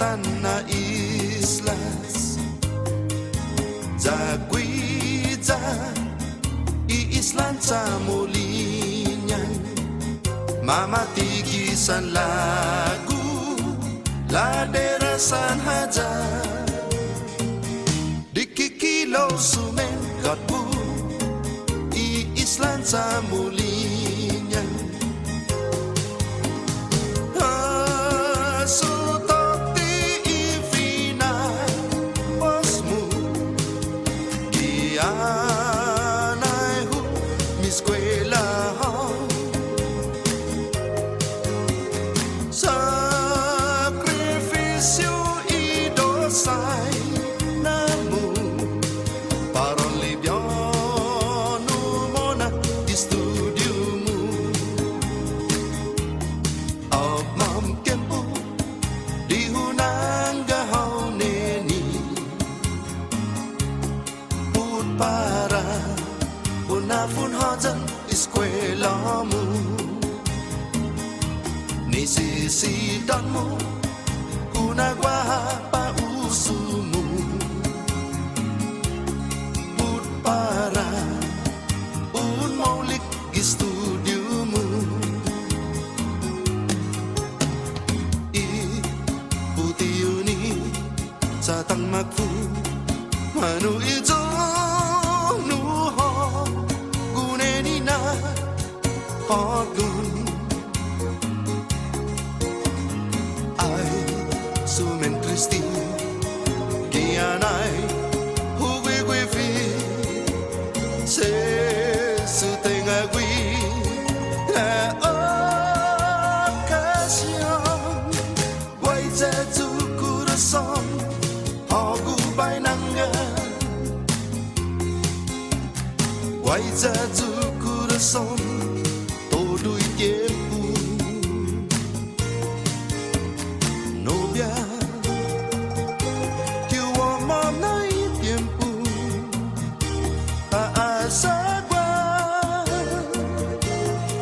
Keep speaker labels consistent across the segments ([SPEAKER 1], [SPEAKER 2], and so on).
[SPEAKER 1] tanah islas Guaiya islan Chamolinian mama tigisan lagu laderasan hajar dikikilaw sumengkatbu islan Chamolinian sutokti ivina posmu kianaihu miskwela sakrifisyo idosay namu parang libyano mo na di studio mo of mamken po di hunang gahaw neni put para punafun hajan eskwela mo nisisidan mo kunagwa pa uso mo put para un maulik studio mo puti uni sa tang magfu manu ijo nuho guneni na paggun ay sumen Kristi kianay hugwi-gwi-fi se sutengagwi ocasión Guaiya tu corazón hagubay nangga Guaiya tu corazón todo'y tiempo novia que o amor no hay tiempo paasagwa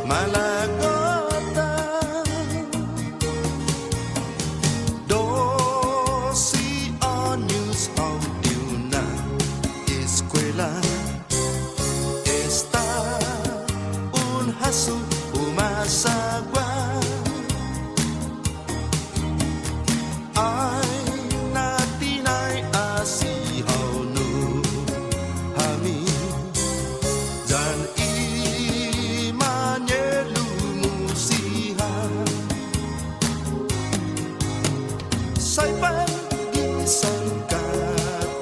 [SPEAKER 1] malagota 12 años audio na escuela está un hasu umasagwa ay natinay asihaw no hami dan imanyelu musiha say pagisan ka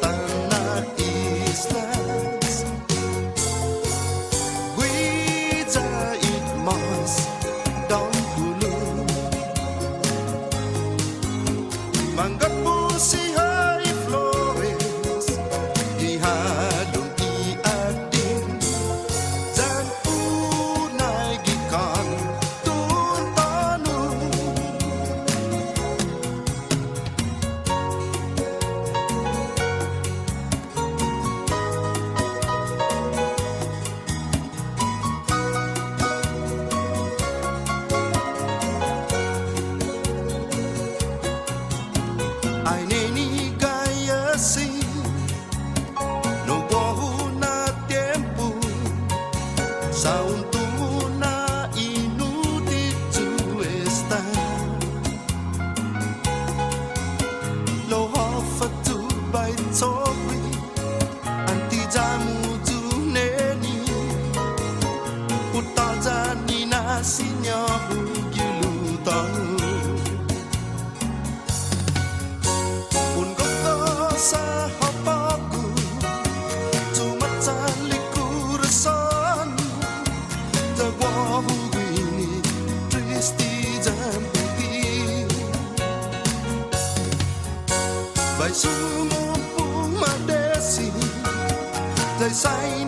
[SPEAKER 1] tanah islas Guaiya itmas daun gulung manggat musihay flores ihadong iading dan unay gikan tuntanong ay neni Guaiya si no boho na tiempo sa untungo na inutit tu esta lo hafatu by tobi anti jamu tu neni utazani na sinyahu gilutang un gokto sa hapaku tumat sa likuran tagwahu gini tristi jampi bay sumupung madesi dai say